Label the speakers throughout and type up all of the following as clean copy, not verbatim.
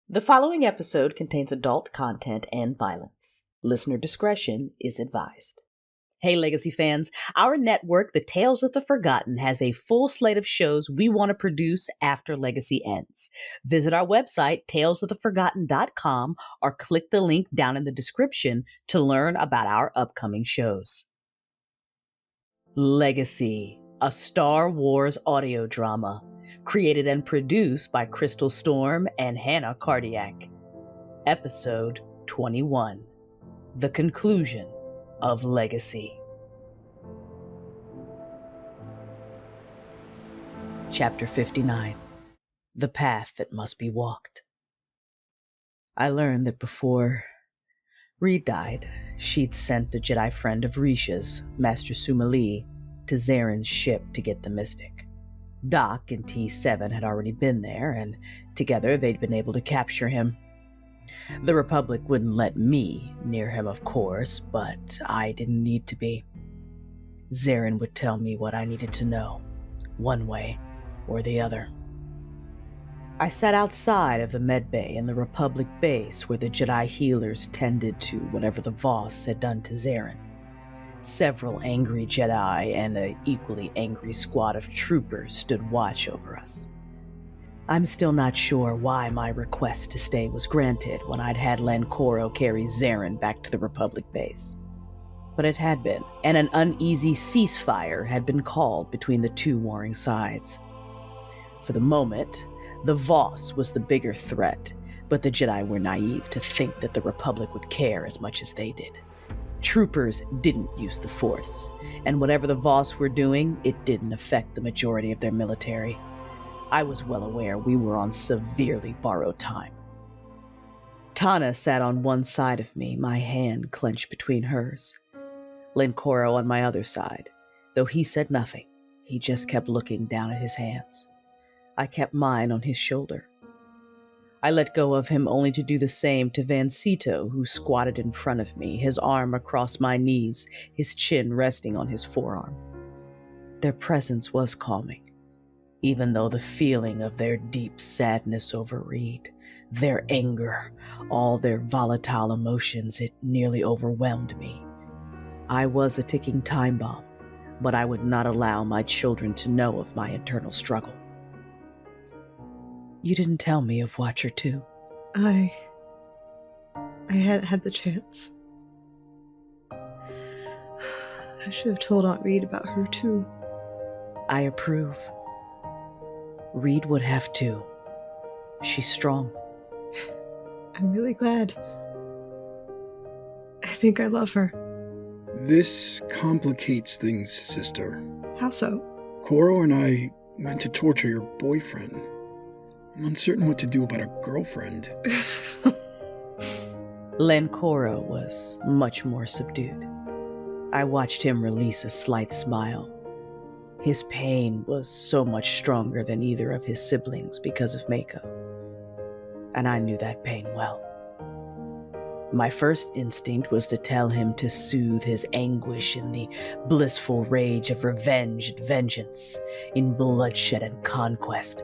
Speaker 1: The following episode contains adult content and violence. Listener discretion is advised. Hey, Legacy fans, our network, The Tales of the Forgotten, has a full slate of shows we want to produce after Legacy ends. Visit our website, talesoftheforgotten.com, or click the link down in the description to learn about our upcoming shows. Legacy, a Star Wars audio drama, created and produced by Crystal Storm and Hannah Cardeilhac. Episode 21, The Conclusion of Legacy. Chapter 59, The Path That Must Be Walked. I learned that before Reed died, she'd sent a Jedi friend of Risha's, Master Sumali, to Xerrin's ship to get the Mystic. Doc and T7 had already been there, and together they'd been able to capture him. The Republic wouldn't let me near him, of course, but I didn't need to be. Xerrin would tell me what I needed to know, one way or the other. I sat outside of the medbay in the Republic base where the Jedi healers tended to whatever the Voss had done to Xerrin. Several angry Jedi and an equally angry squad of troopers stood watch over us. I'm still not sure why my request to stay was granted when I'd had Lancoro carry Xerrin back to the Republic base. But it had been, and an uneasy ceasefire had been called between the two warring sides. For the moment, the Voss was the bigger threat, but the Jedi were naive to think that the Republic would care as much as they did. Troopers didn't use the Force, and whatever the Voss were doing, it didn't affect the majority of their military. I was well aware we were on severely borrowed time. Tana sat on one side of me, my hand clenched between hers. Lancoro on my other side, though he said nothing, he just kept looking down at his hands. I kept mine on his shoulder. I let go of him only to do the same to Vancito, who squatted in front of me, his arm across my knees, his chin resting on his forearm. Their presence was calming, even though the feeling of their deep sadness over Reed, their anger, all their volatile emotions, it nearly overwhelmed me. I was a ticking time bomb, but I would not allow my children to know of my internal struggle. You didn't tell me of Watcher 2.
Speaker 2: I hadn't had the chance. I should have told Aunt Reed about her too.
Speaker 1: I approve. Reed would have too. She's strong.
Speaker 2: I'm really glad. I think I love her.
Speaker 3: This complicates things, sister.
Speaker 2: How so?
Speaker 3: Coro and I meant to torture your boyfriend. I'm uncertain what to do about a girlfriend.
Speaker 1: Lancoro was much more subdued. I watched him release a slight smile. His pain was so much stronger than either of his siblings because of Mako. And I knew that pain well. My first instinct was to tell him to soothe his anguish in the blissful rage of revenge and vengeance, in bloodshed and conquest.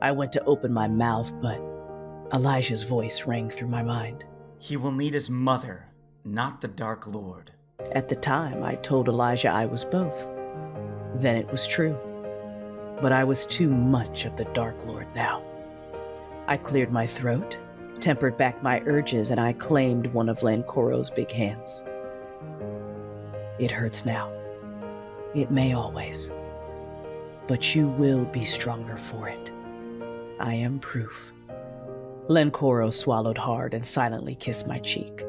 Speaker 1: I went to open my mouth, but Elijah's voice rang through my mind.
Speaker 4: He will need his mother, not the Dark Lord.
Speaker 1: At the time, I told Elijah I was both. Then it was true. But I was too much of the Dark Lord now. I cleared my throat, tempered back my urges, and I claimed one of Lancoro's big hands. It hurts now. It may always. But you will be stronger for it. I am proof. Lancoro swallowed hard and silently kissed my cheek.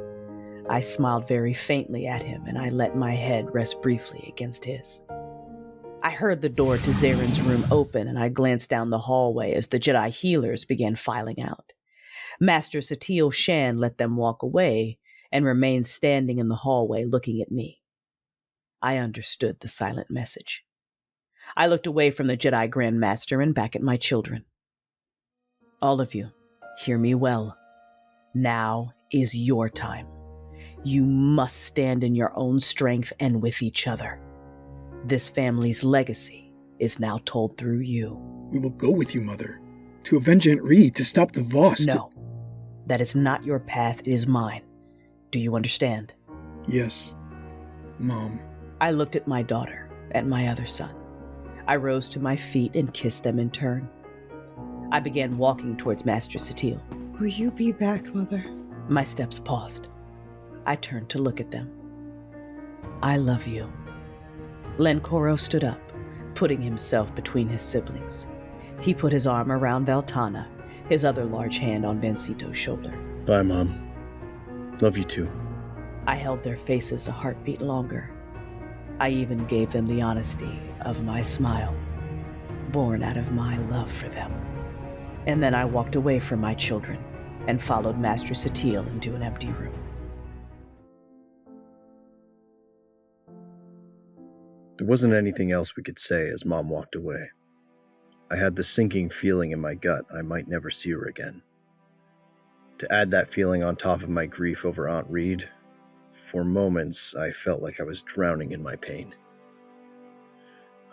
Speaker 1: I smiled very faintly at him, and I let my head rest briefly against his. I heard the door to Xerrin's room open, and I glanced down the hallway as the Jedi healers began filing out. Master Satil Shan let them walk away and remained standing in the hallway looking at me. I understood the silent message. I looked away from the Jedi Grand Master and back at my children. All of you, hear me well. Now is your time. You must stand in your own strength and with each other. This family's legacy is now told through you.
Speaker 3: We will go with you, Mother. To avenge Aunt Reed, to stop the Voss.
Speaker 1: No. That is not your path, it is mine. Do you understand?
Speaker 3: Yes, Mom.
Speaker 1: I looked at my daughter, at my other son. I rose to my feet and kissed them in turn. I began walking towards Master Satil.
Speaker 2: Will you be back, Mother?
Speaker 1: My steps paused. I turned to look at them. I love you. Lencoro stood up, putting himself between his siblings. He put his arm around Valtana, his other large hand on Vancito's shoulder.
Speaker 5: Bye, Mom. Love you too.
Speaker 1: I held their faces a heartbeat longer. I even gave them the honesty of my smile, born out of my love for them. And then I walked away from my children and followed Master Satil into an empty room.
Speaker 5: There wasn't anything else we could say as Mom walked away. I had the sinking feeling in my gut I might never see her again. To add that feeling on top of my grief over Aunt Reed, for moments I felt like I was drowning in my pain.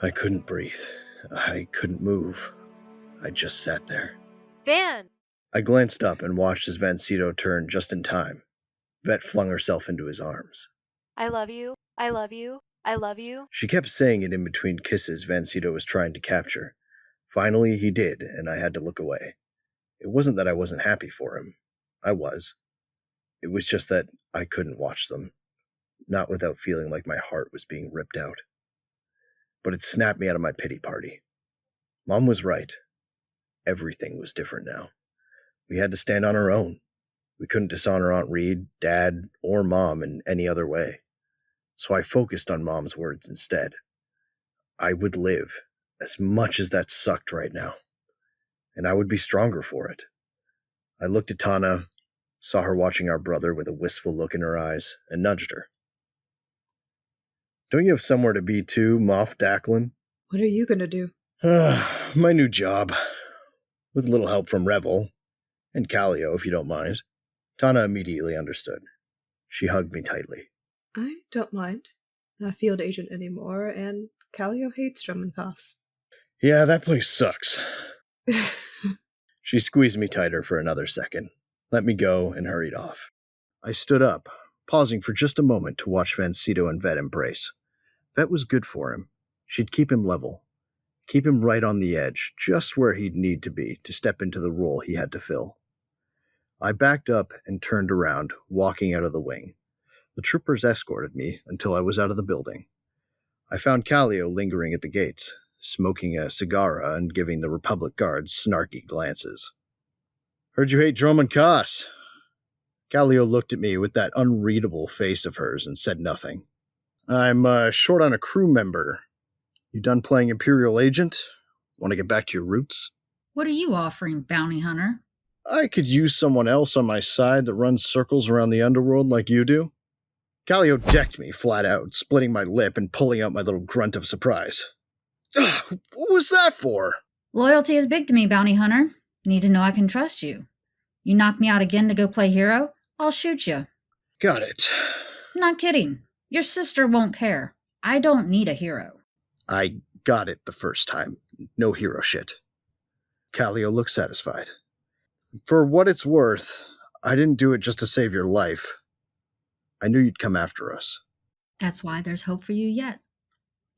Speaker 5: I couldn't breathe. I couldn't move. I just sat there.
Speaker 6: Van!
Speaker 5: I glanced up and watched as Vancito turned just in time. Vet flung herself into his arms.
Speaker 6: I love you. I love you. I love you.
Speaker 5: She kept saying it in between kisses Vancito was trying to capture. Finally, he did, and I had to look away. It wasn't that I wasn't happy for him. I was. It was just that I couldn't watch them, not without feeling like my heart was being ripped out. But it snapped me out of my pity party. Mom was right. Everything was different now. We had to stand on our own. We couldn't dishonor Aunt Reed, Dad, or Mom in any other way. So I focused on Mom's words instead. I would live, as much as that sucked right now. And I would be stronger for it. I looked at Tana, saw her watching our brother with a wistful look in her eyes, and nudged her. Don't you have somewhere to be too, Moff Daclin?
Speaker 2: What are you gonna do?
Speaker 5: My new job. With a little help from Revel. And Callio, if you don't mind. Tana immediately understood. She hugged me tightly.
Speaker 2: I don't mind. Not a field agent anymore, and Callio hates Drummontoss.
Speaker 5: Yeah, that place sucks. She squeezed me tighter for another second, let me go, and hurried off. I stood up, pausing for just a moment to watch Vancito and Vet embrace. Vet was good for him. She'd keep him level. Keep him right on the edge, just where he'd need to be to step into the role he had to fill. I backed up and turned around, walking out of the wing. The troopers escorted me until I was out of the building. I found Callio lingering at the gates, smoking a cigar and giving the Republic guards snarky glances. Heard you hate Drummond Koss. Callio looked at me with that unreadable face of hers and said nothing. I'm short on a crew member. You done playing Imperial Agent? Want to get back to your roots?
Speaker 7: What are you offering, bounty hunter?
Speaker 5: I could use someone else on my side that runs circles around the underworld like you do. Callio decked me flat out, splitting my lip and pulling out my little grunt of surprise. What was that for?
Speaker 7: Loyalty is big to me, bounty hunter. Need to know I can trust you. You knock me out again to go play hero, I'll shoot you.
Speaker 5: Got it.
Speaker 7: Not kidding. Your sister won't care. I don't need a hero.
Speaker 5: I got it the first time. No hero shit. Callio looked satisfied. For what it's worth, I didn't do it just to save your life. I knew you'd come after us.
Speaker 7: That's why there's hope for you yet.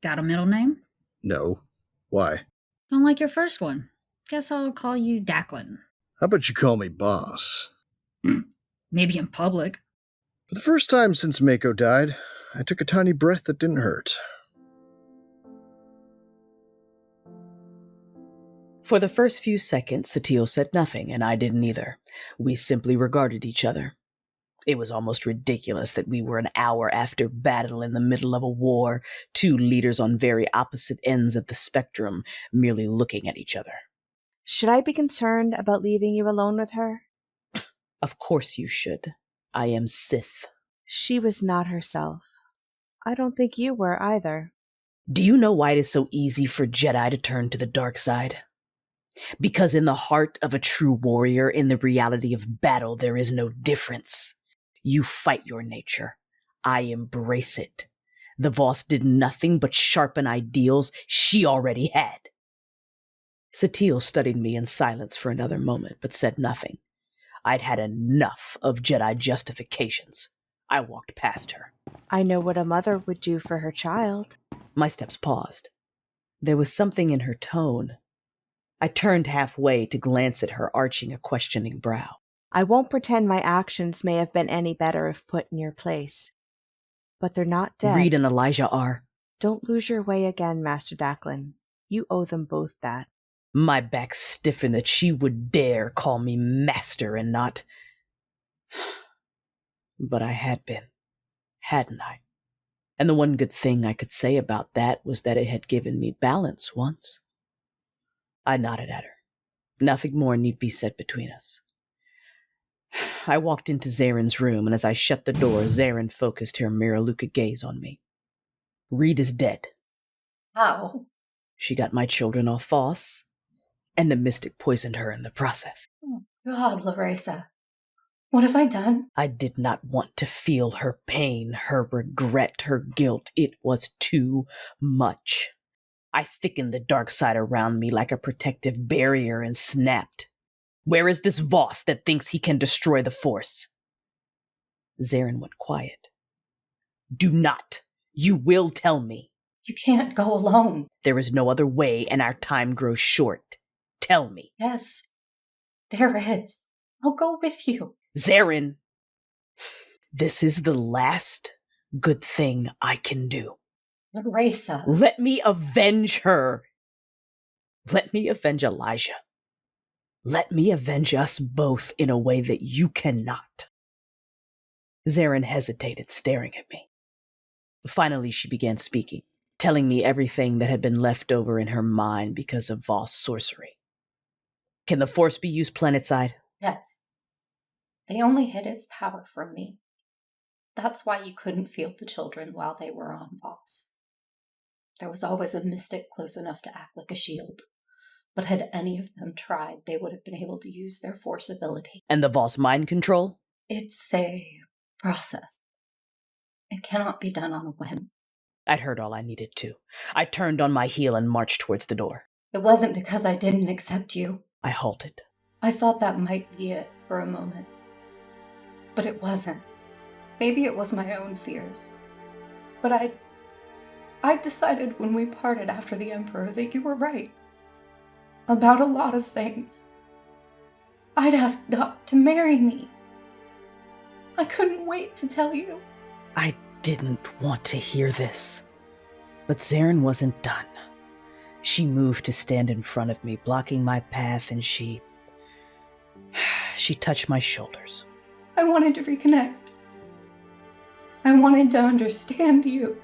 Speaker 7: Got a middle name?
Speaker 5: No. Why?
Speaker 7: Don't like your first one. Guess I'll call you Daclin.
Speaker 5: How about you call me boss?
Speaker 7: Maybe in public.
Speaker 5: For the first time since Mako died, I took a tiny breath that didn't hurt.
Speaker 1: For the first few seconds, Satil said nothing, and I didn't either. We simply regarded each other. It was almost ridiculous that we were an hour after battle in the middle of a war, two leaders on very opposite ends of the spectrum, merely looking at each other.
Speaker 8: Should I be concerned about leaving you alone with her?
Speaker 1: Of course you should. I am Sith.
Speaker 8: She was not herself. I don't think you were either.
Speaker 1: Do you know why it is so easy for Jedi to turn to the dark side? Because in the heart of a true warrior, in the reality of battle, there is no difference. You fight your nature. I embrace it. The Voss did nothing but sharpen ideals she already had. Satil studied me in silence for another moment, but said nothing. I'd had enough of Jedi justifications. I walked past her.
Speaker 8: I know what a mother would do for her child.
Speaker 1: My steps paused. There was something in her tone. I turned halfway to glance at her, arching a questioning brow.
Speaker 8: I won't pretend my actions may have been any better if put in your place. But they're not dead.
Speaker 1: Reed and Elijah are.
Speaker 8: Don't lose your way again, Master Daclin. You owe them both that.
Speaker 1: My back stiffened that she would dare call me master and not... But I had been, hadn't I? And the one good thing I could say about that was that it had given me balance once. I nodded at her. Nothing more need be said between us. I walked into Xerrin's room, and as I shut the door, Xerrin focused her Miraluka gaze on me. Reed is dead.
Speaker 9: How?
Speaker 1: She got my children off Voss, and the mystic poisoned her in the process.
Speaker 9: Oh, God, Laresa. What have I done?
Speaker 1: I did not want to feel her pain, her regret, her guilt. It was too much. I thickened the dark side around me like a protective barrier and snapped. Where is this Voss that thinks he can destroy the Force? Xerrin went quiet. Do not. You will tell me.
Speaker 9: You can't go alone.
Speaker 1: There is no other way, and our time grows short. Tell me.
Speaker 9: Yes, there is. I'll go with you.
Speaker 1: Xerrin, this is the last good thing I can do.
Speaker 9: Laresa.
Speaker 1: Let me avenge her. Let me avenge Elijah. Let me avenge us both in a way that you cannot. Xerrin hesitated, staring at me. Finally, she began speaking, telling me everything that had been left over in her mind because of Voss sorcery. Can the Force be used planetside?
Speaker 9: Yes. They only hid its power from me. That's why you couldn't feel the children while they were on Voss. There was always a mystic close enough to act like a shield. But had any of them tried, they would have been able to use their Force ability.
Speaker 1: And the Voss mind control?
Speaker 9: It's a process. It cannot be done on a whim.
Speaker 1: I'd heard all I needed to. I turned on my heel and marched towards the door.
Speaker 9: It wasn't because I didn't accept you.
Speaker 1: I halted.
Speaker 9: I thought that might be it for a moment. But it wasn't. Maybe it was my own fears. But I decided when we parted after the Emperor that you were right. About a lot of things. I'd asked Doc to marry me. I couldn't wait to tell you.
Speaker 1: I didn't want to hear this. But Xerrin wasn't done. She moved to stand in front of me, blocking my path, and she touched my shoulders.
Speaker 9: I wanted to reconnect. I wanted to understand you.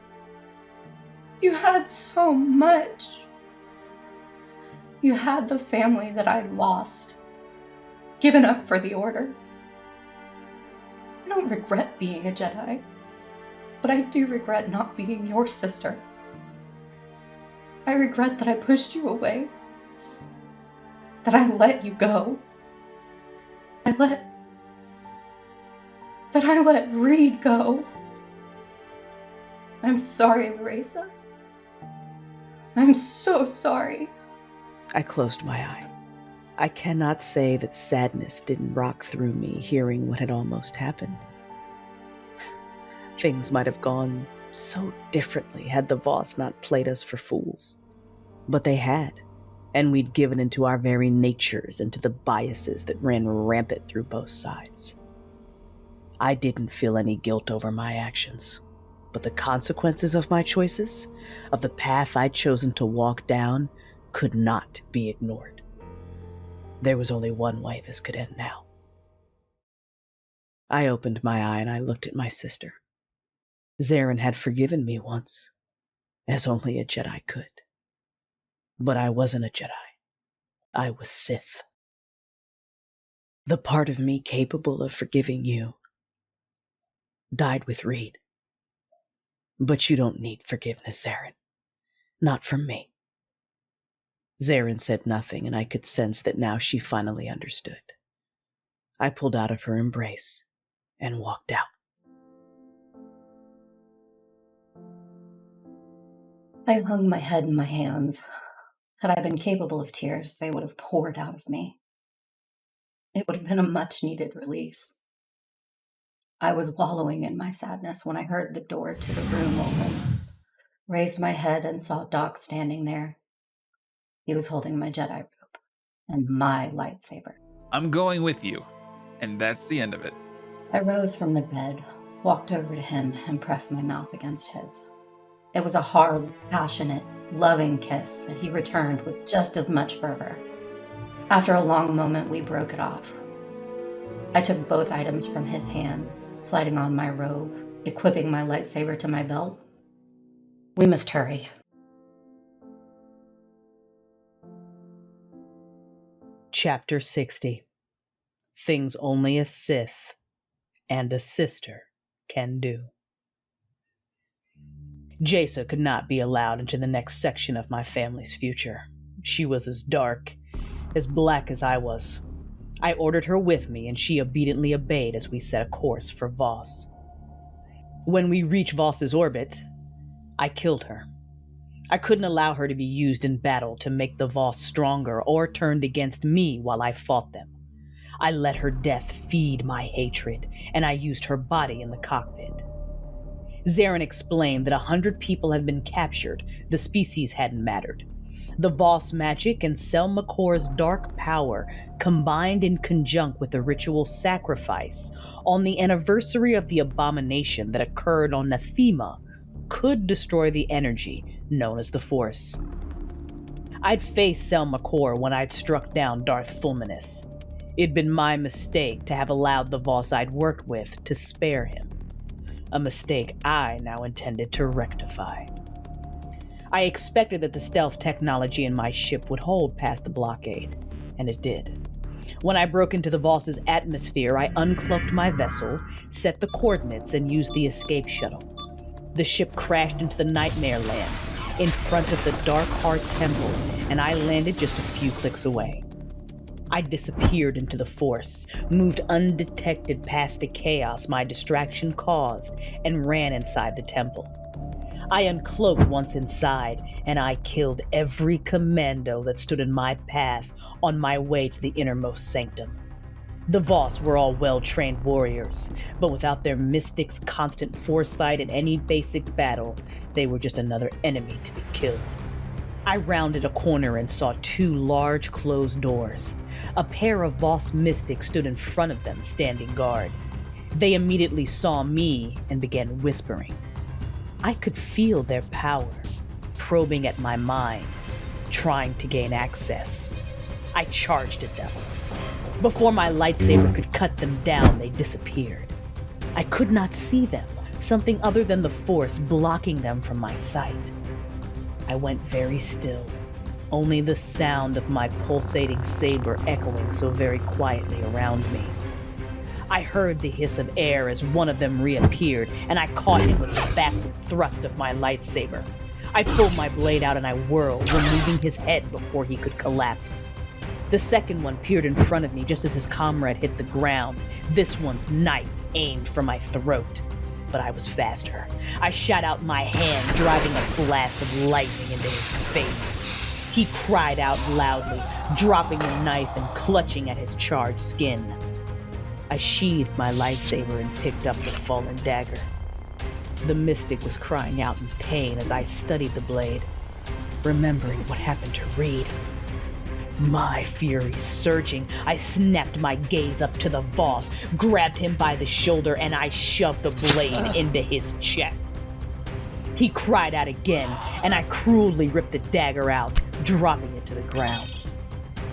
Speaker 9: You had so much. You had the family that I'd lost, given up for the Order. I don't regret being a Jedi, but I do regret not being your sister. I regret that I pushed you away, that I let you go. That I let Reed go. I'm sorry, Laresa. I'm so sorry.
Speaker 1: I closed my eye. I cannot say that sadness didn't rock through me hearing what had almost happened. Things might have gone so differently had the Voss not played us for fools. But they had, and we'd given into our very natures and to the biases that ran rampant through both sides. I didn't feel any guilt over my actions, but the consequences of my choices, of the path I'd chosen to walk down, could not be ignored. There was only one way this could end now. I opened my eye and I looked at my sister. Xerrin had forgiven me once, as only a Jedi could. But I wasn't a Jedi. I was Sith. The part of me capable of forgiving you died with Reed. But you don't need forgiveness, Xerrin. Not from me. Xerrin said nothing, and I could sense that now she finally understood. I pulled out of her embrace and walked out.
Speaker 9: I hung my head in my hands. Had I been capable of tears, they would have poured out of me. It would have been a much-needed release. I was wallowing in my sadness when I heard the door to the room open, raised my head and saw Doc standing there. He was holding my Jedi robe and my lightsaber.
Speaker 10: I'm going with you, and that's the end of it.
Speaker 9: I rose from the bed, walked over to him, and pressed my mouth against his. It was a hard, passionate, loving kiss that he returned with just as much fervor. After a long moment, we broke it off. I took both items from his hand, sliding on my robe, equipping my lightsaber to my belt. We must hurry.
Speaker 1: Chapter 60. Things only a Sith and a sister can do. Jaisa could not be allowed into the next section of my family's future. She was as dark, as black as I was. I ordered her with me, and she obediently obeyed as we set a course for Voss. When we reached Voss's orbit, I killed her. I couldn't allow her to be used in battle to make the Voss stronger or turned against me while I fought them. I let her death feed my hatred, and I used her body in the cockpit. Xerrin explained that 100 people had been captured. The species hadn't mattered. The Voss magic and Sel Makor's dark power combined in conjunct with the ritual sacrifice on the anniversary of the abomination that occurred on Nathema could destroy the energy known as the Force. I'd faced Sel Makor when I'd struck down Darth Fulminus. It'd been my mistake to have allowed the Voss I'd worked with to spare him. A mistake I now intended to rectify. I expected that the stealth technology in my ship would hold past the blockade, and it did. When I broke into the Voss's atmosphere, I uncloaked my vessel, set the coordinates, and used the escape shuttle. The ship crashed into the Nightmare Lands, in front of the Dark Heart Temple, and I landed just a few clicks away. I disappeared into the Force, moved undetected past the chaos my distraction caused, and ran inside the temple. I uncloaked once inside, and I killed every commando that stood in my path on my way to the innermost sanctum. The Voss were all well-trained warriors, but without their mystics' constant foresight in any basic battle, they were just another enemy to be killed. I rounded a corner and saw 2 large closed doors. A pair of Voss mystics stood in front of them, standing guard. They immediately saw me and began whispering. I could feel their power, probing at my mind, trying to gain access. I charged at them. Before my lightsaber could cut them down, they disappeared. I could not see them, something other than the Force blocking them from my sight. I went very still, only the sound of my pulsating saber echoing so very quietly around me. I heard the hiss of air as one of them reappeared, and I caught him with the backward thrust of my lightsaber. I pulled my blade out and I whirled, removing his head before he could collapse. The second one peered in front of me just as his comrade hit the ground, this one's knife aimed for my throat. But I was faster. I shot out my hand, driving a blast of lightning into his face. He cried out loudly, dropping the knife and clutching at his charred skin. I sheathed my lightsaber and picked up the fallen dagger. The mystic was crying out in pain as I studied the blade, remembering what happened to Reed. My fury surging, I snapped my gaze up to the Voss, grabbed him by the shoulder, and I shoved the blade into his chest. He cried out again, and I cruelly ripped the dagger out, dropping it to the ground.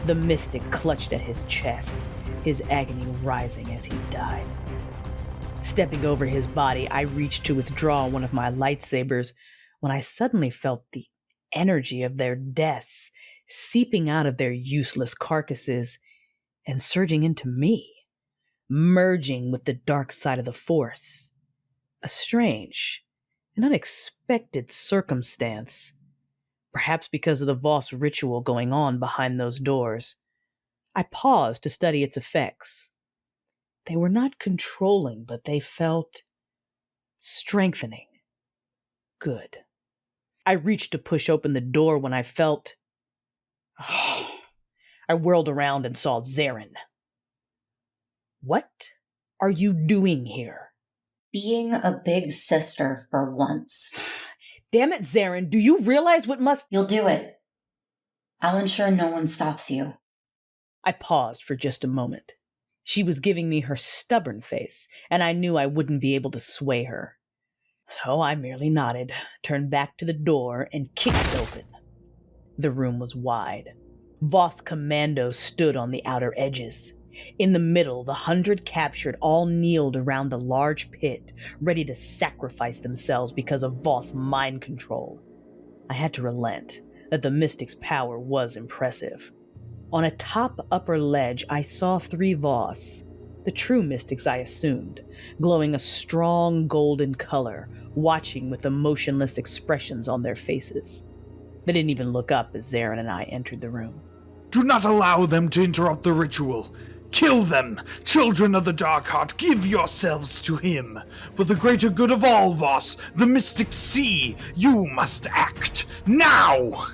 Speaker 1: The mystic clutched at his chest, his agony rising as he died. Stepping over his body, I reached to withdraw one of my lightsabers when I suddenly felt the energy of their deaths seeping out of their useless carcasses and surging into me, merging with the dark side of the Force. A strange and unexpected circumstance, perhaps because of the Voss ritual going on behind those doors. I paused to study its effects. They were not controlling, but they felt strengthening. Good. I reached to push open the door when I felt... I whirled around and saw Xerrin. What are you doing here?
Speaker 11: Being a big sister for once.
Speaker 1: Damn it, Xerrin, do you realize what must—
Speaker 11: You'll do it. I'll ensure no one stops you.
Speaker 1: I paused for just a moment. She was giving me her stubborn face, and I knew I wouldn't be able to sway her. So I merely nodded, turned back to the door, and kicked it open. The room was wide. Voss commandos stood on the outer edges. In the middle, the 100 captured all kneeled around a large pit, ready to sacrifice themselves because of Voss mind control. I had to relent that the mystic's power was impressive. On a top upper ledge, I saw 3 Voss, the true mystics I assumed, glowing a strong golden color, watching with emotionless expressions on their faces. They didn't even look up as Xerrin and I entered the room.
Speaker 12: Do not allow them to interrupt the ritual. Kill them! Children of the Darkheart, give yourselves to him! For the greater good of all, Voss, the mystics see! You must act! Now!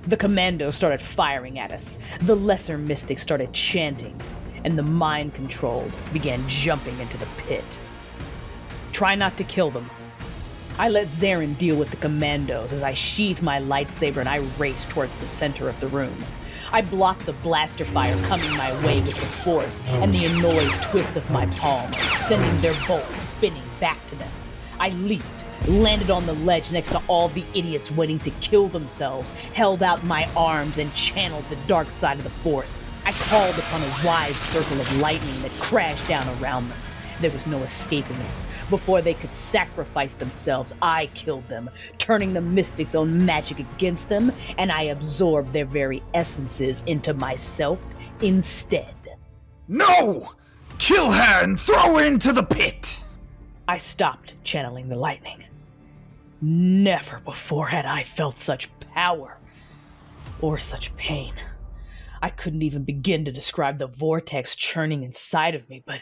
Speaker 1: The commandos started firing at us. The lesser mystics started chanting, and the mind-controlled began jumping into the pit. Try not to kill them. I let Xerrin deal with the commandos as I sheathed my lightsaber and I raced towards the center of the room. I blocked the blaster fire coming my way with the force and the annoyed twist of my palm, sending their bolts spinning back to them. I leaped, landed on the ledge next to all the idiots waiting to kill themselves, held out my arms and channeled the dark side of the force. I called upon a wide circle of lightning that crashed down around them. There was no escaping it. Before they could sacrifice themselves, I killed them, turning the mystics' own magic against them, and I absorbed their very essences into myself instead.
Speaker 12: No! Kill her and throw her into the pit!
Speaker 1: I stopped channeling the lightning. Never before had I felt such power or such pain. I couldn't even begin to describe the vortex churning inside of me, but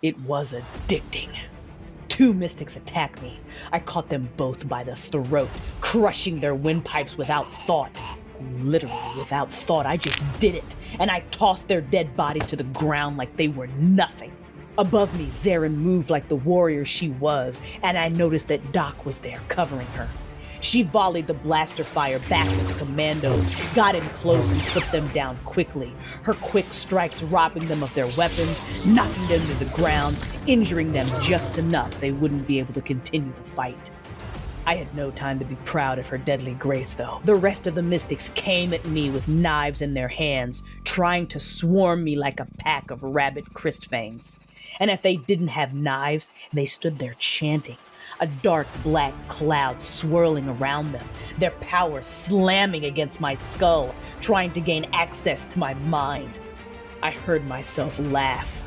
Speaker 1: it was addicting. 2 mystics attacked me. I caught them both by the throat, crushing their windpipes without thought. Literally without thought, I just did it, and I tossed their dead bodies to the ground like they were nothing. Above me, Xerrin moved like the warrior she was, and I noticed that Doc was there, covering her. She volleyed the blaster fire back at the commandos, got in close and put them down quickly, her quick strikes robbing them of their weapons, knocking them to the ground, injuring them just enough they wouldn't be able to continue the fight. I had no time to be proud of her deadly grace, though. The rest of the mystics came at me with knives in their hands, trying to swarm me like a pack of rabid Christfangs. And if they didn't have knives, they stood there chanting, a dark black cloud swirling around them, their power slamming against my skull, trying to gain access to my mind. I heard myself laugh.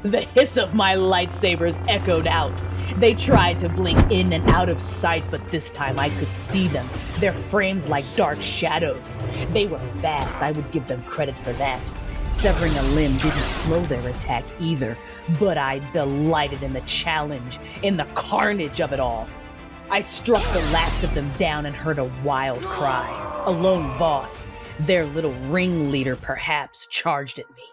Speaker 1: The hiss of my lightsabers echoed out. They tried to blink in and out of sight, but this time I could see them, their frames like dark shadows. They were fast, I would give them credit for that. Severing a limb didn't slow their attack either, but I delighted in the challenge, in the carnage of it all. I struck the last of them down and heard a wild cry. A lone Voss, their little ringleader perhaps, charged at me.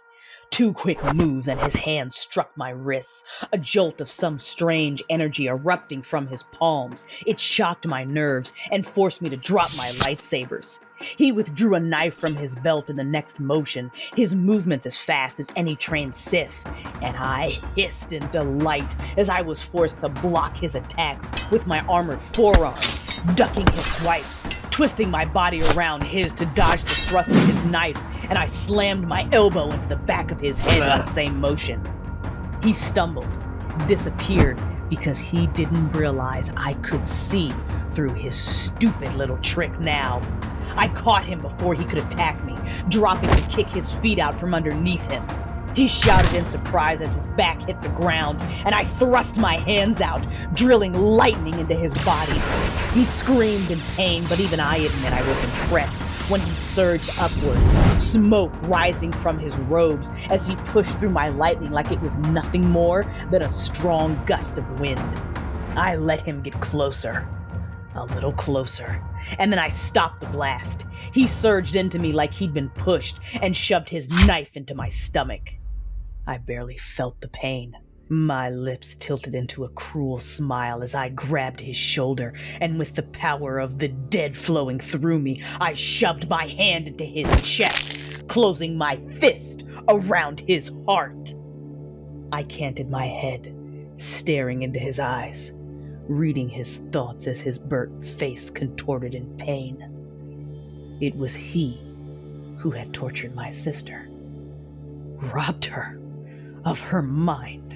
Speaker 1: 2 quick moves and his hand struck my wrists, a jolt of some strange energy erupting from his palms. It shocked my nerves and forced me to drop my lightsabers. He withdrew a knife from his belt in the next motion, his movements as fast as any trained Sith, and I hissed in delight as I was forced to block his attacks with my armored forearms, ducking his swipes, twisting my body around his to dodge the thrust of his knife, and I slammed my elbow into the back of his head in the same motion. He stumbled, disappeared, because he didn't realize I could see through his stupid little trick now. I caught him before he could attack me, dropping to kick his feet out from underneath him. He shouted in surprise as his back hit the ground, and I thrust my hands out, drilling lightning into his body. He screamed in pain, but even I admit I was impressed when he surged upwards, smoke rising from his robes as he pushed through my lightning like it was nothing more than a strong gust of wind. I let him get closer. A little closer, and then I stopped the blast. He surged into me like he'd been pushed and shoved his knife into my stomach. I barely felt the pain. My lips tilted into a cruel smile as I grabbed his shoulder, and with the power of the dead flowing through me, I shoved my hand into his chest, closing my fist around his heart. I canted my head, staring into his eyes, reading his thoughts as his burnt face contorted in pain. It was he who had tortured my sister, robbed her of her mind,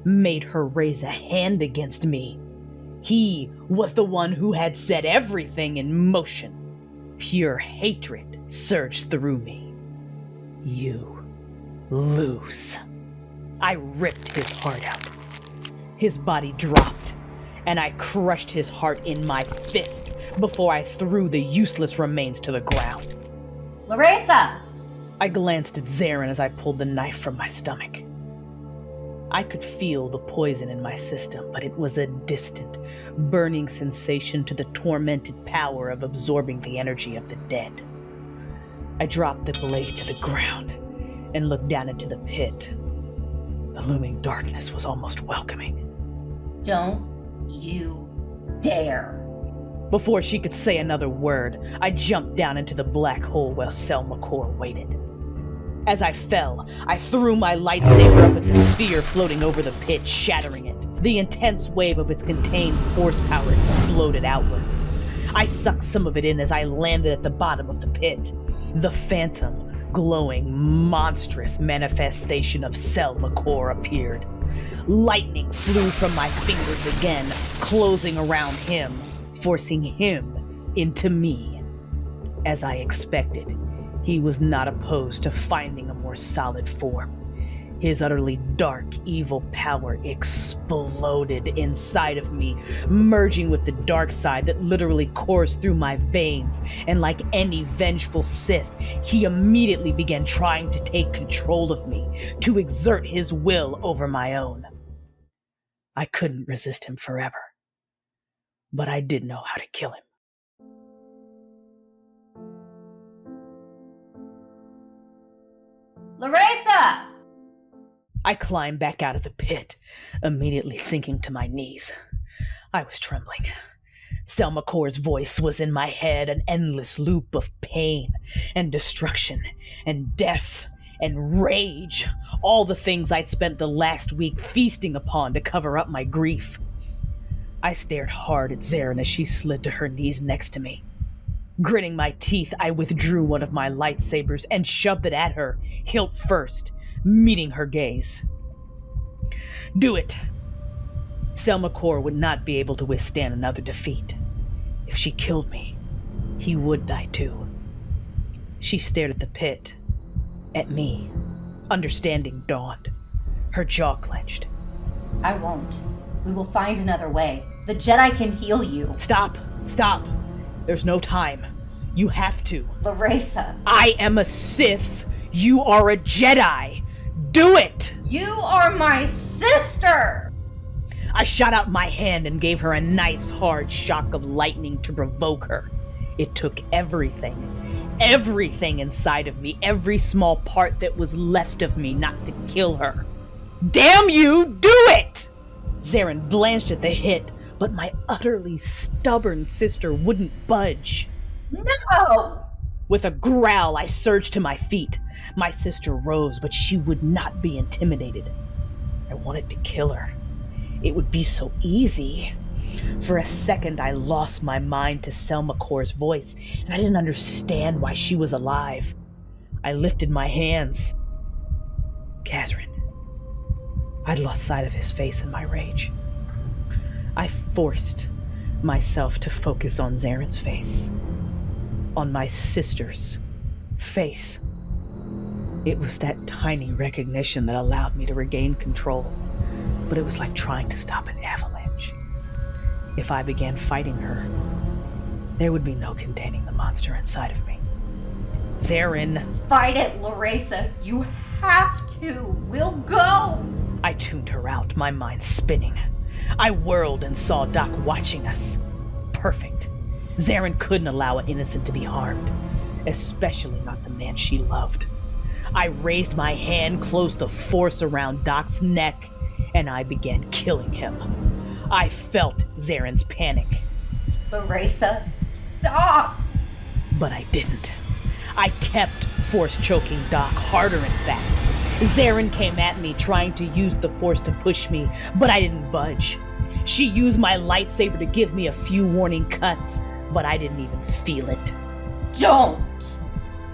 Speaker 1: made her raise a hand against me. He was the one who had set everything in motion. Pure hatred surged through me. You lose. I ripped his heart out. His body dropped, and I crushed his heart in my fist before I threw the useless remains to the ground.
Speaker 11: Laresa!
Speaker 1: I glanced at Xerrin as I pulled the knife from my stomach. I could feel the poison in my system, but it was a distant, burning sensation to the tormented power of absorbing the energy of the dead. I dropped the blade to the ground and looked down into the pit. The looming darkness was almost welcoming.
Speaker 11: Don't you dare.
Speaker 1: Before she could say another word, I jumped down into the black hole while Selma Core waited. As I fell, I threw my lightsaber up at the sphere floating over the pit, shattering it. The intense wave of its contained force power exploded outwards. I sucked some of it in as I landed at the bottom of the pit. The phantom, glowing, monstrous manifestation of Selma Core appeared. Lightning flew from my fingers again, closing around him, forcing him into me. As I expected, he was not opposed to finding a more solid form. His utterly dark, evil power exploded inside of me, merging with the dark side that literally coursed through my veins, and like any vengeful Sith, he immediately began trying to take control of me, to exert his will over my own. I couldn't resist him forever, but I did know how to kill him.
Speaker 11: Laresa!
Speaker 1: I climbed back out of the pit, immediately sinking to my knees. I was trembling. Selma Core's voice was in my head, an endless loop of pain and destruction and death and rage, all the things I'd spent the last week feasting upon to cover up my grief. I stared hard at Xerrin as she slid to her knees next to me. Gritting my teeth, I withdrew one of my lightsabers and shoved it at her, hilt first, meeting her gaze. Do it! Selma Core would not be able to withstand another defeat. If she killed me, he would die too. She stared at the pit, at me. Understanding dawned. Her jaw clenched.
Speaker 11: I won't. We will find another way. The Jedi can heal you.
Speaker 1: Stop! Stop! There's no time. You have to.
Speaker 11: Laresa.
Speaker 1: I am a Sith. You are a Jedi. Do it!
Speaker 11: You are my sister!
Speaker 1: I shot out my hand and gave her a nice hard shock of lightning to provoke her. It took everything inside of me, every small part that was left of me not to kill her. Damn you, do it! Xerrin blanched at the hit, but my utterly stubborn sister wouldn't budge.
Speaker 11: No!
Speaker 1: With a growl, I surged to my feet. My sister rose, but she would not be intimidated. I wanted to kill her. It would be so easy. For a second, I lost my mind to Selma Core's voice, and I didn't understand why she was alive. I lifted my hands. Xerrin. I'd lost sight of his face in my rage. I forced myself to focus on Xerrin's face. On my sister's face. It was that tiny recognition that allowed me to regain control, but it was like trying to stop an avalanche. If I began fighting her, there would be no containing the monster inside of me. Xerrin!
Speaker 11: Fight it, Laresa! You have to! We'll go!
Speaker 1: I tuned her out, my mind spinning. I whirled and saw Doc watching us. perfect. Xerrin couldn't allow an innocent to be harmed, especially not the man she loved. I raised my hand, closed the force around Doc's neck, and I began killing him. I felt Xerrin's panic.
Speaker 11: Laresa, stop!
Speaker 1: But I didn't. I kept force choking Doc, harder in fact. Xerrin came at me, trying to use the force to push me, but I didn't budge. She used my lightsaber to give me a few warning cuts, but I didn't even feel it.
Speaker 11: Don't!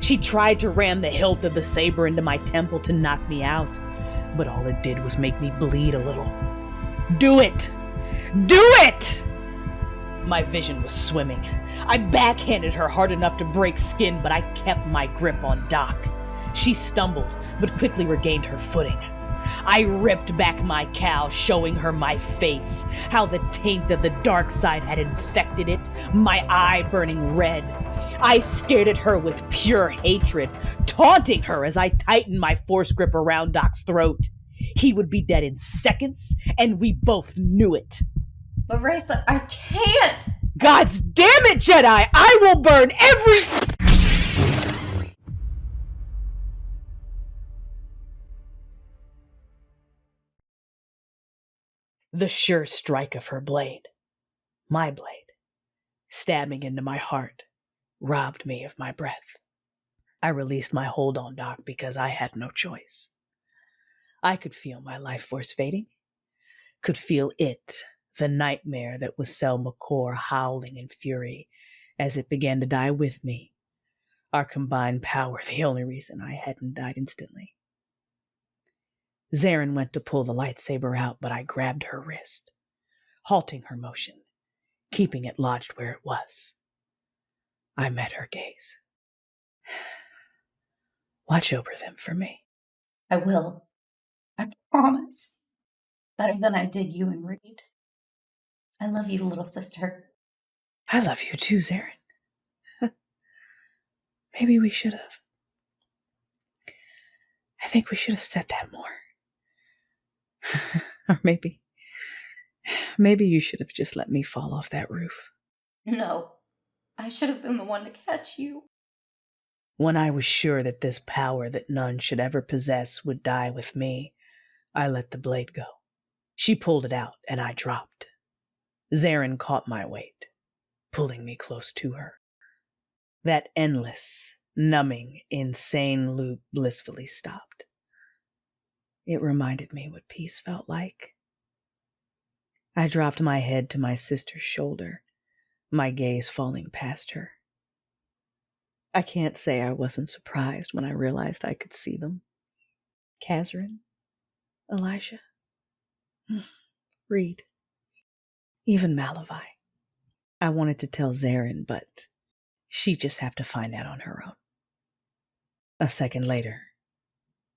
Speaker 1: She tried to ram the hilt of the saber into my temple to knock me out, but all it did was make me bleed a little. Do it! Do it! My vision was swimming. I backhanded her hard enough to break skin, but I kept my grip on Doc. She stumbled, but quickly regained her footing. I ripped back my cowl, showing her my face, how the taint of the dark side had infected it, my eye burning red. I stared at her with pure hatred, taunting her as I tightened my force grip around Doc's throat. He would be dead in seconds, and we both knew it.
Speaker 11: Laresa, I can't!
Speaker 1: God's damn it, Jedi! I will burn every... The sure strike of her blade, my blade, stabbing into my heart, robbed me of my breath. I released my hold on Doc because I had no choice. I could feel my life force fading, could feel it, the nightmare that was Sel McCore, howling in fury as it began to die with me. Our combined power, the only reason I hadn't died instantly. Xerrin went to pull the lightsaber out, but I grabbed her wrist, halting her motion, keeping it lodged where it was. I met her gaze. Watch over them for me.
Speaker 11: I will. I promise. Better than I did you and Reed. I love you, little sister.
Speaker 1: I love you too, Xerrin. Maybe we should have. I think we should have said that more. Or maybe you should have just let me fall off that roof.
Speaker 11: No, I should have been the one to catch you.
Speaker 1: When I was sure that this power that none should ever possess would die with me, I let the blade go. She pulled it out, and I dropped. Xerrin caught my weight, pulling me close to her. That endless, numbing, insane loop blissfully stopped. It reminded me what peace felt like. I dropped my head to my sister's shoulder, my gaze falling past her. I can't say I wasn't surprised when I realized I could see them. Kazrin, Elijah, Reed, even Malavai. I wanted to tell Xerrin, but she'd just have to find out on her own. A second later,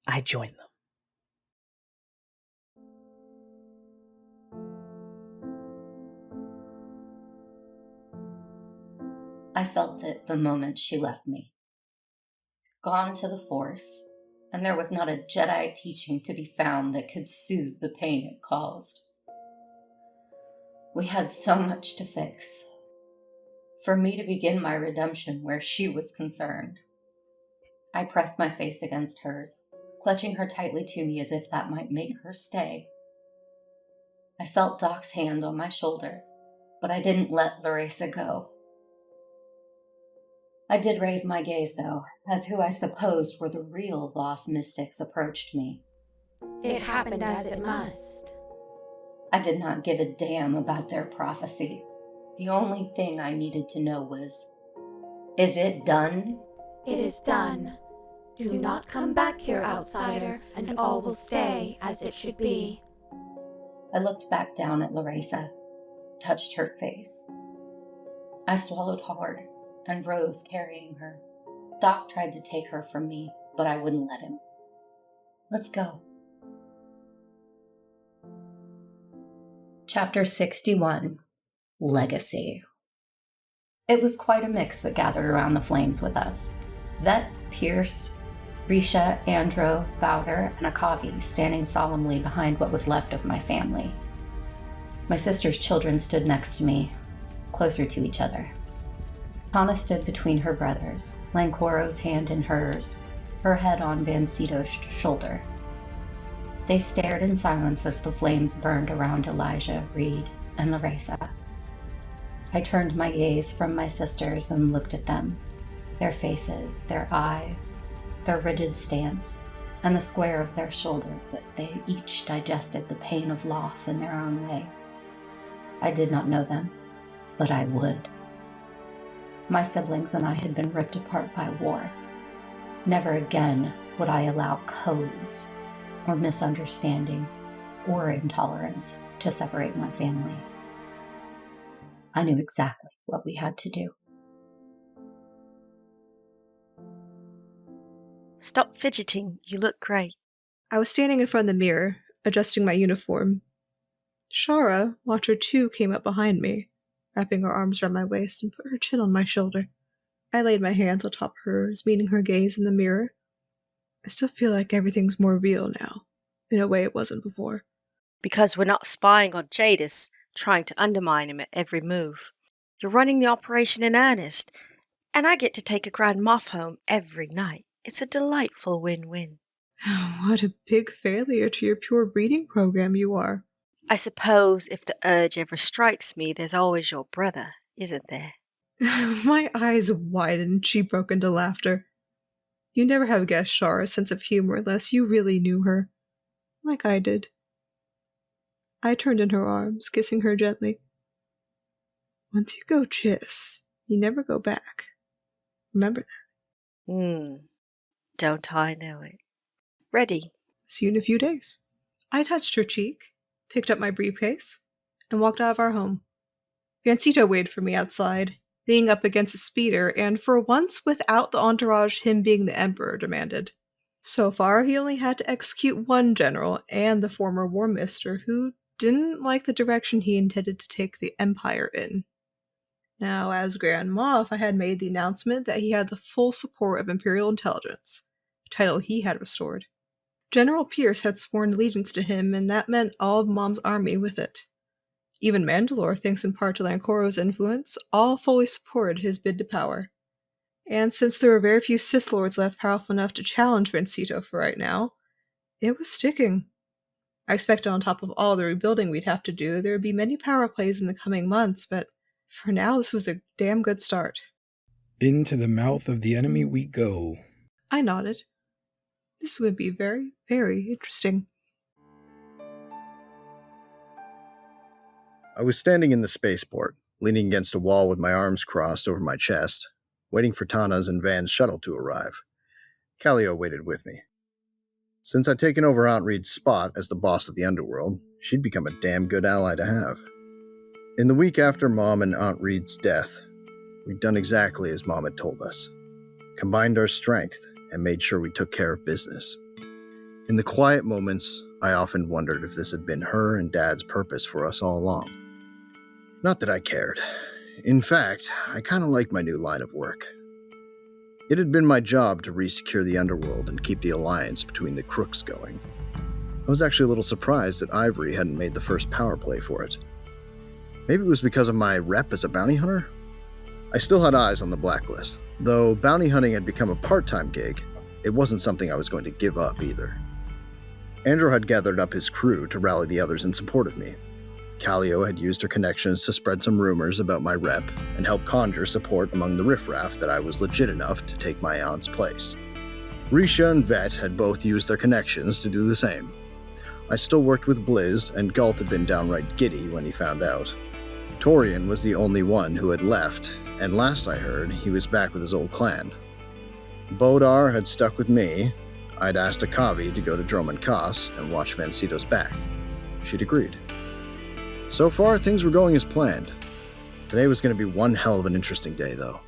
Speaker 1: I joined them.
Speaker 11: I felt it the moment she left me. Gone to the Force, and there was not a Jedi teaching to be found that could soothe the pain it caused. We had so much to fix. For me to begin my redemption where she was concerned. I pressed my face against hers, clutching her tightly to me as if that might make her stay. I felt Doc's hand on my shoulder, but I didn't let Laresa go. I did raise my gaze, though, as who I supposed were the real lost mystics approached me.
Speaker 13: It happened as it must.
Speaker 11: I did not give a damn about their prophecy. The only thing I needed to know was, is it done?
Speaker 13: It is done. Do not come back here, outsider, and all will stay as it should be.
Speaker 11: I looked back down at Laresa, touched her face. I swallowed hard and rose carrying her. Doc tried to take her from me, but I wouldn't let him. Let's go. Chapter 61, Legacy. It was quite a mix that gathered around the flames with us. Vet, Pierce, Risha, Andro, Bowder, and Akavi standing solemnly behind what was left of my family. My sister's children stood next to me, closer to each other. Tana stood between her brothers, Lancoro's hand in hers, her head on Van Sito's shoulder. They stared in silence as the flames burned around Elijah, Reed, and Laresa. I turned my gaze from my sisters and looked at them, their faces, their eyes, their rigid stance, and the square of their shoulders as they each digested the pain of loss in their own way. I did not know them, but I would. My siblings and I had been ripped apart by war. Never again would I allow codes or misunderstanding or intolerance to separate my family. I knew exactly what we had to do.
Speaker 14: Stop fidgeting. You look great.
Speaker 2: I was standing in front of the mirror, adjusting my uniform. Shara, Watcher 2, came up behind me, wrapping her arms around my waist and put her chin on my shoulder. I laid my hands on top of hers, meeting her gaze in the mirror. I still feel like everything's more real now, in a way it wasn't before.
Speaker 14: Because we're not spying on Jadis, trying to undermine him at every move. You're running the operation in earnest, and I get to take a Grand Moff home every night. It's a delightful win-win.
Speaker 2: What a big failure to your pure breeding program you are.
Speaker 14: I suppose if the urge ever strikes me, there's always your brother, isn't there?
Speaker 2: My eyes widened and she broke into laughter. You never have guessed Shara's sense of humor unless you really knew her. Like I did. I turned in her arms, kissing her gently. Once you go Chiss, you never go back. Remember that.
Speaker 14: Don't I know it. Ready.
Speaker 2: See you in a few days. I touched her cheek, picked up my briefcase, and walked out of our home. Vancito waited for me outside, leaning up against a speeder, and for once without the entourage him being the Emperor demanded. So far, he only had to execute one general and the former War Minister who didn't like the direction he intended to take the Empire in. Now, as Grand Moff, I had made the announcement that he had the full support of Imperial Intelligence, a title he had restored. General Pierce had sworn allegiance to him, and that meant all of Mom's army with it. Even Mandalore, thanks in part to Lancoro's influence, all fully supported his bid to power. And since there were very few Sith Lords left powerful enough to challenge Vancito for right now, it was sticking. I expected on top of all the rebuilding we'd have to do, there would be many power plays in the coming months, but for now this was a damn good start.
Speaker 3: Into the mouth of the enemy we go.
Speaker 2: I nodded. This would be very, very interesting.
Speaker 5: I was standing in the spaceport, leaning against a wall with my arms crossed over my chest, waiting for Tana's and Van's shuttle to arrive. Callio waited with me. Since I'd taken over Aunt Reed's spot as the boss of the underworld, she'd become a damn good ally to have. In the week after Mom and Aunt Reed's death, we'd done exactly as Mom had told us. Combined our strength and made sure we took care of business. In the quiet moments, I often wondered if this had been her and Dad's purpose for us all along. Not that I cared. In fact, I kind of liked my new line of work. It had been my job to re-secure the underworld and keep the alliance between the crooks going. I was actually a little surprised that Ivory hadn't made the first power play for it. Maybe it was because of my rep as a bounty hunter? I still had eyes on the blacklist. Though bounty hunting had become a part-time gig, it wasn't something I was going to give up either. Andrew had gathered up his crew to rally the others in support of me. Callio had used her connections to spread some rumors about my rep and help conjure support among the riffraff that I was legit enough to take my aunt's place. Risha and Vet had both used their connections to do the same. I still worked with Blizz, and Galt had been downright giddy when he found out. Torian was the only one who had left, and last I heard, he was back with his old clan. Bodar had stuck with me. I'd asked Akavi to go to Droman Kaas and watch Vancito's back. She'd agreed. So far, things were going as planned. Today was going to be one hell of an interesting day, though.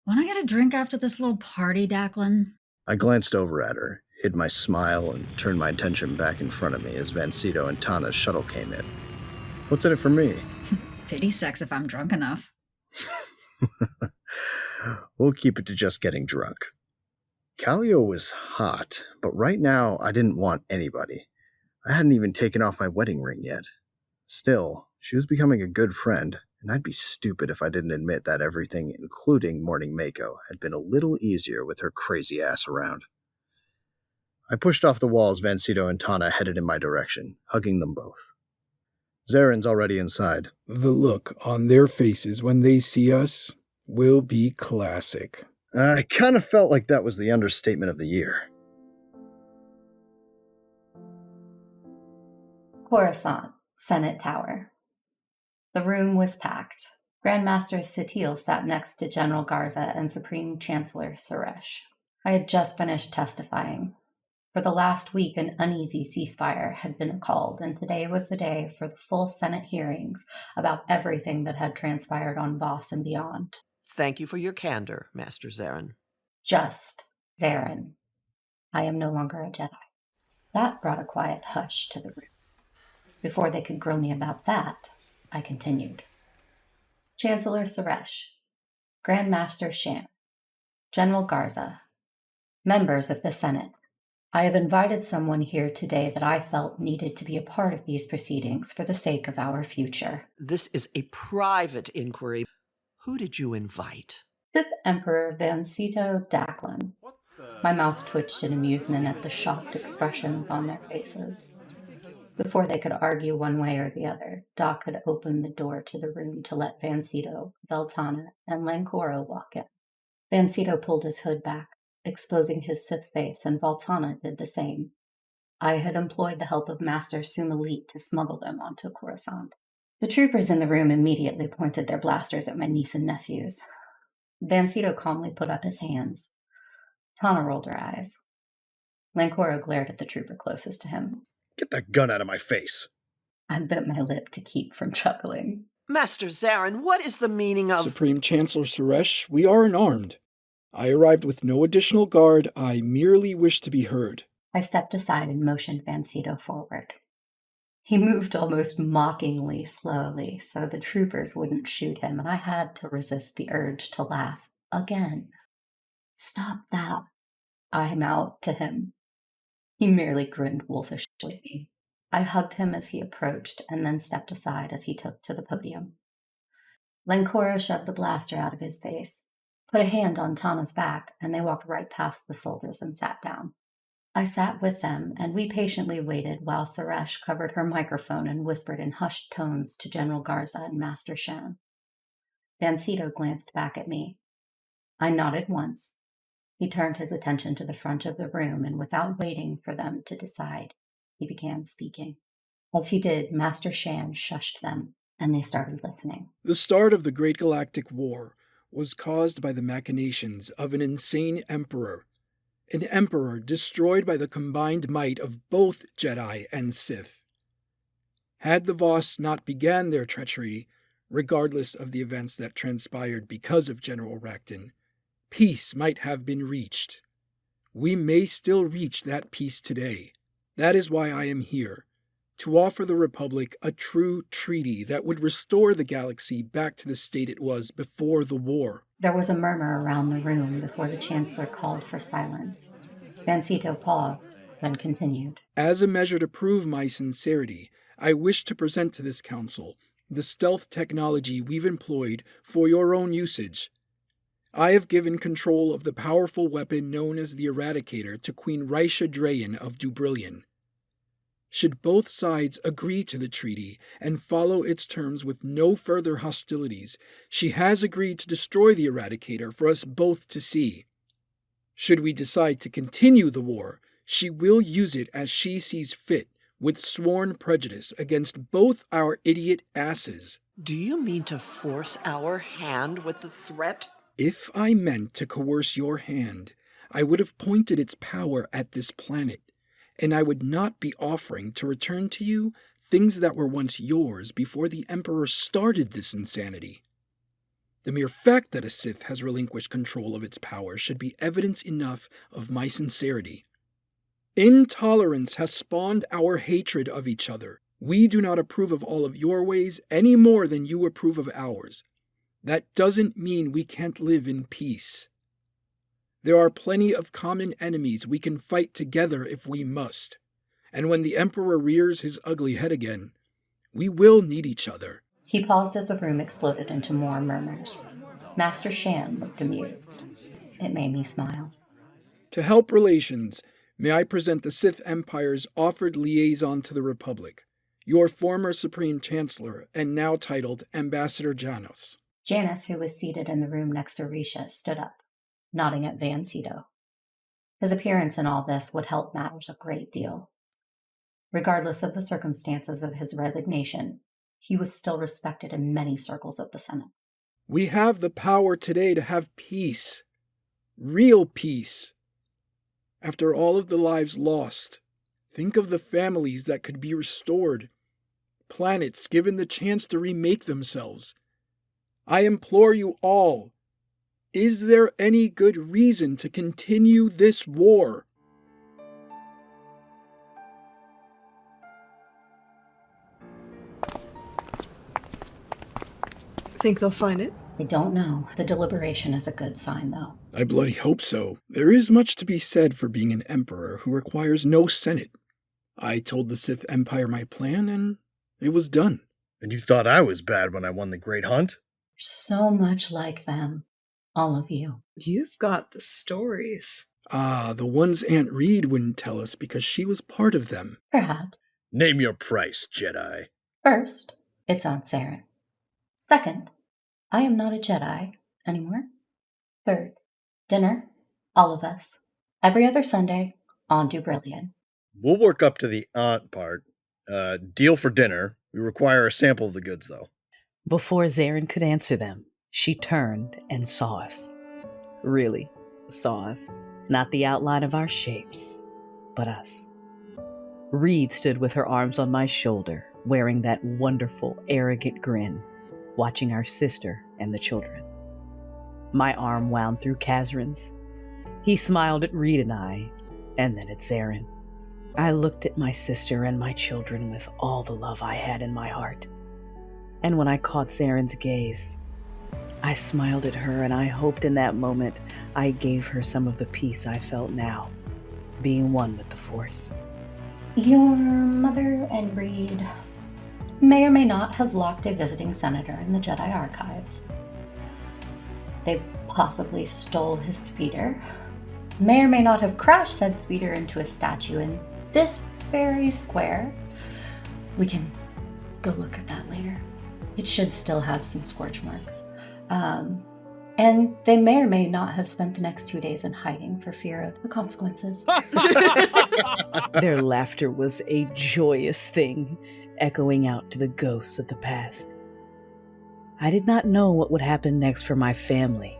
Speaker 7: Want to get a drink after this little party, Declan?
Speaker 5: I glanced over at her, hid my smile, and turned my attention back in front of me as Vancito and Tana's shuttle came in. What's in it for me?
Speaker 7: Pity sex if I'm drunk enough.
Speaker 5: We'll keep it to just getting drunk. Callio was hot, but right now I didn't want anybody. I hadn't even taken off my wedding ring yet. Still, she was becoming a good friend, And I'd be stupid if I didn't admit that everything, including Morning Mako, had been a little easier with her crazy ass around. I pushed off the wall as Vancito and Tana headed in my direction, hugging them both. Xerrin's already inside.
Speaker 3: The look on their faces when they see us will be classic.
Speaker 5: I kind of felt like that was the understatement of the year.
Speaker 11: Coruscant, Senate Tower. The room was packed. Grandmaster Satil sat next to General Garza and Supreme Chancellor Suresh. I had just finished testifying. For the last week, an uneasy ceasefire had been called, and today was the day for the full Senate hearings about everything that had transpired on Voss and beyond.
Speaker 15: Thank you for your candor, Master Xerrin.
Speaker 11: Just Xerrin. I am no longer a Jedi. That brought a quiet hush to the room. Before they could grill me about that, I continued. Chancellor Suresh, Grandmaster Shan, General Garza, members of the Senate. I have invited someone here today that I felt needed to be a part of these proceedings for the sake of our future.
Speaker 15: This is a private inquiry. Who did you invite?
Speaker 11: Sith Emperor Vancito Daclin. My mouth twitched in amusement at the shocked expressions on their faces. Before they could argue one way or the other, Doc had opened the door to the room to let Vancito, Veltana, and Lancoro walk in. Vancito pulled his hood back, exposing his Sith face, and Valtana did the same. I had employed the help of Master Sumalit to smuggle them onto Coruscant. The troopers in the room immediately pointed their blasters at my niece and nephews. Vancito calmly put up his hands. Tana rolled her eyes. Lancoro glared at the trooper closest to him.
Speaker 5: Get that gun out of my face.
Speaker 11: I bit my lip to keep from chuckling.
Speaker 15: Master Xerrin, what is the meaning of—
Speaker 3: Supreme Chancellor Suresh, we are unarmed. I arrived with no additional guard. I merely wish to be heard.
Speaker 11: I stepped aside and motioned Vancito forward. He moved almost mockingly slowly so the troopers wouldn't shoot him, and I had to resist the urge to laugh again. Stop that, I mouthed to him. He merely grinned wolfishly. I hugged him as he approached and then stepped aside as he took to the podium. Lancoro shoved the blaster out of his face, put a hand on Tana's back, and they walked right past the soldiers and sat down. I sat with them, and we patiently waited while Suresh covered her microphone and whispered in hushed tones to General Garza and Master Shan. Vancito glanced back at me. I nodded once. He turned his attention to the front of the room, and without waiting for them to decide, he began speaking. As he did, Master Shan shushed them, and they started listening.
Speaker 3: The start of the Great Galactic War was caused by the machinations of an insane emperor. An emperor destroyed by the combined might of both Jedi and Sith. Had the Voss not began their treachery, regardless of the events that transpired because of General Racton, peace might have been reached. We may still reach that peace today. That is why I am here, to offer the Republic a true treaty that would restore the galaxy back to the state it was before the war.
Speaker 11: There was a murmur around the room before the Chancellor called for silence. Vancito paused, then continued.
Speaker 3: As a measure to prove my sincerity, I wish to present to this council the stealth technology we've employed for your own usage. I have given control of the powerful weapon known as the Eradicator to Queen Raisha Drayan of Dubrillion. Should both sides agree to the treaty and follow its terms with no further hostilities, she has agreed to destroy the Eradicator for us both to see. Should we decide to continue the war, she will use it as she sees fit, with sworn prejudice against both our idiot asses.
Speaker 15: Do you mean to force our hand with the threat?
Speaker 3: If I meant to coerce your hand, I would have pointed its power at this planet, and I would not be offering to return to you things that were once yours before the Emperor started this insanity. The mere fact that a Sith has relinquished control of its power should be evidence enough of my sincerity. Intolerance has spawned our hatred of each other. We do not approve of all of your ways any more than you approve of ours. That doesn't mean we can't live in peace. There are plenty of common enemies we can fight together if we must, and when the Emperor rears his ugly head again, we will need each other.
Speaker 11: He paused as the room exploded into more murmurs. Master Shan looked amused. It made me smile.
Speaker 3: To help relations, may I present the Sith Empire's offered liaison to the Republic, your former Supreme Chancellor and now titled Ambassador Janos.
Speaker 11: Janice, who was seated in the room next to Risha, stood up, nodding at Van Sydow. His appearance in all this would help matters a great deal. Regardless of the circumstances of his resignation, he was still respected in many circles of the Senate.
Speaker 3: We have the power today to have peace. Real peace. After all of the lives lost, think of the families that could be restored. Planets given the chance to remake themselves. I implore you all, is there any good reason to continue this war?
Speaker 2: Think they'll sign it?
Speaker 11: I don't know. The deliberation is a good sign, though.
Speaker 3: I bloody hope so. There is much to be said for being an emperor who requires no senate. I told the Sith Empire my plan, and it was done.
Speaker 5: And you thought I was bad when I won the Great Hunt?
Speaker 11: So much like them. All of you.
Speaker 2: You've got the stories.
Speaker 3: Ah, the ones Aunt Reed wouldn't tell us because she was part of them.
Speaker 11: Perhaps.
Speaker 5: Name your price, Jedi.
Speaker 11: First, it's Aunt Xerrin. Second, I am not a Jedi anymore. Third, dinner, all of us, every other Sunday on Dubrillion.
Speaker 5: We'll work up to the aunt part. Deal for dinner. We require a sample of the goods, though.
Speaker 1: Before Xerrin could answer them, she turned and saw us. Really saw us. Not the outline of our shapes, but us. Reed stood with her arms on my shoulder, wearing that wonderful, arrogant grin, watching our sister and the children. My arm wound through Kazrin's. He smiled at Reed and I, and then at Xerrin. I looked at my sister and my children with all the love I had in my heart. And when I caught Xerrin's gaze, I smiled at her, and I hoped in that moment I gave her some of the peace I felt now, being one with the Force.
Speaker 11: Your mother and Reed may or may not have locked a visiting senator in the Jedi archives. They possibly stole his speeder, may or may not have crashed said speeder into a statue in this very square. We can go look at that later. It should still have some scorch marks. And they may or may not have spent the next 2 days in hiding for fear of the consequences.
Speaker 1: Their laughter was a joyous thing, echoing out to the ghosts of the past. I did not know what would happen next for my family,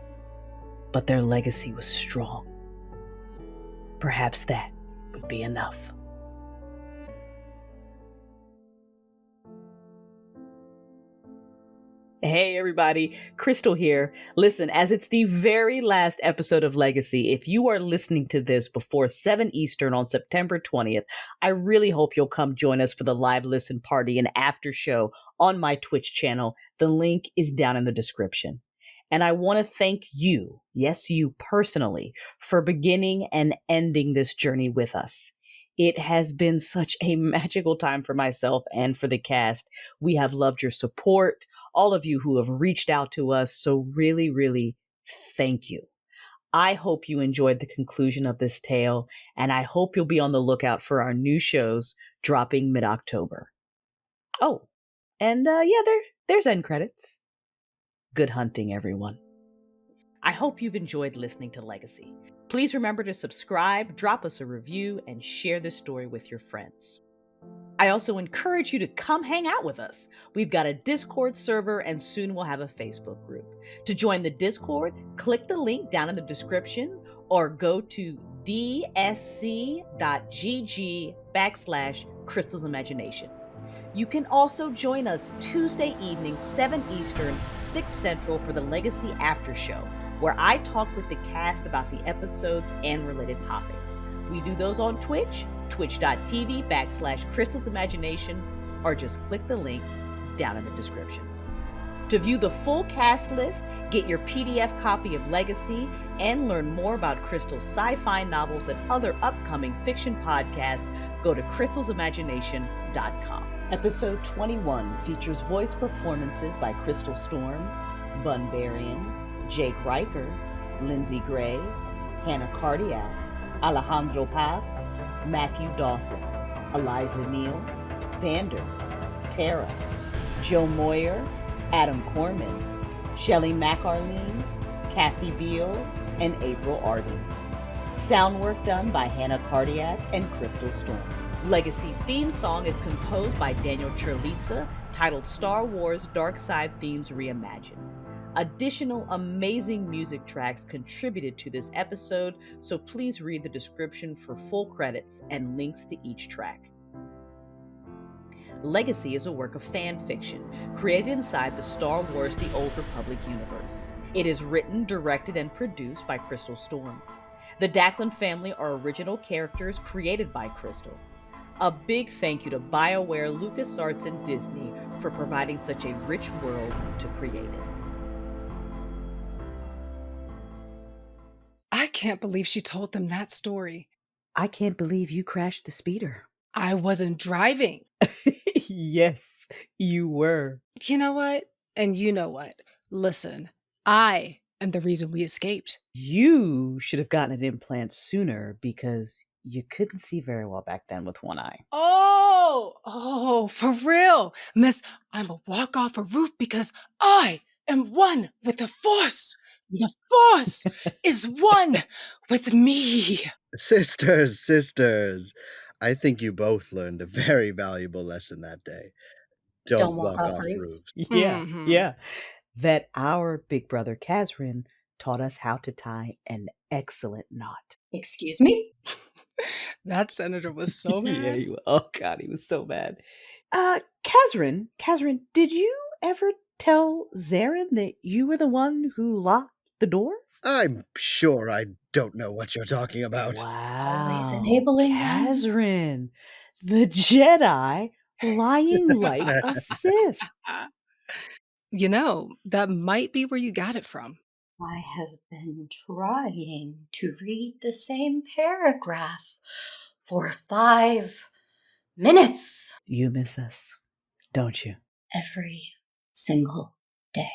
Speaker 1: but their legacy was strong. Perhaps that would be enough. Hey everybody, Crystal here. Listen, as it's the very last episode of Legacy, if you are listening to this before 7 Eastern on September 20th, I really hope you'll come join us for the live listen party and after show on my Twitch channel. The link is down in the description. And I want to thank you, yes, you personally, for beginning and ending this journey with us. It has been such a magical time for myself and for the cast. We have loved your support, all of you who have reached out to us. So really, really thank you. I hope you enjoyed the conclusion of this tale, and I hope you'll be on the lookout for our new shows dropping mid-October. Oh, and there's end credits. Good hunting, everyone. I hope you've enjoyed listening to Legacy. Please remember to subscribe, drop us a review, and share this story with your friends. I also encourage you to come hang out with us. We've got a Discord server, and soon we'll have a Facebook group. To join the Discord, click the link down in the description or go to dsc.gg/Crystal's Imagination. You can also join us Tuesday evening, 7 Eastern, 6 Central for the Legacy After Show, where I talk with the cast about the episodes and related topics. We do those on Twitch, twitch.tv/Crystal's Imagination, or just click the link down in the description. To view the full cast list, get your PDF copy of Legacy, and learn more about Crystal's sci-fi novels and other upcoming fiction podcasts, go to crystalsimagination.com. Episode 21 features voice performances by Crystal Storm, Bun Berrien, Jake Riker, Lindsay Gray, Hannah Cardeilhac, Alejandro Paz, Matthew Dawson, Elijah Neal, Vander, Tara, Joe Moyer, Adam Corman, Shelley McArleen, Kathy Beal, and April Arden. Sound work done by Hannah Cardeilhac and Crystal Storm. Legacy's theme song is composed by Daniel Cherlitza, titled Star Wars Dark Side Themes Reimagined. Additional amazing music tracks contributed to this episode, so please read the description for full credits and links to each track. Legacy is a work of fan fiction created inside the Star Wars The Old Republic universe. It is written, directed, and produced by Crystal Storm. The Daclin family are original characters created by Crystal. A big thank you to BioWare, LucasArts, and Disney for providing such a rich world to create it.
Speaker 16: I can't believe she told them that story.
Speaker 1: I can't believe you crashed the speeder.
Speaker 16: I wasn't driving.
Speaker 1: Yes, you were.
Speaker 16: You know what? And you know what? Listen, I am the reason we escaped.
Speaker 1: You should have gotten an implant sooner because you couldn't see very well back then with one eye.
Speaker 16: Oh, for real. Miss, I'm a walk off a roof because I am one with the Force. The Force is one with me.
Speaker 5: Sisters. I think you both learned a very valuable lesson that day. Don't walk off roofs.
Speaker 1: Yeah. That our big brother Kazrin taught us how to tie an excellent knot.
Speaker 11: Excuse me?
Speaker 16: That senator was so mad.
Speaker 1: Oh God, he was so mad. Kazrin, did you ever tell Xerrin that you were the one who locked the door?
Speaker 5: I'm sure I don't know what you're talking about.
Speaker 1: Wow.
Speaker 11: Always enabling them.
Speaker 1: Kazrin, the Jedi lying like a Sith.
Speaker 16: You know, that might be where you got it from.
Speaker 11: I have been trying to read the same paragraph for 5 minutes.
Speaker 1: You miss us, don't you?
Speaker 11: Every single day.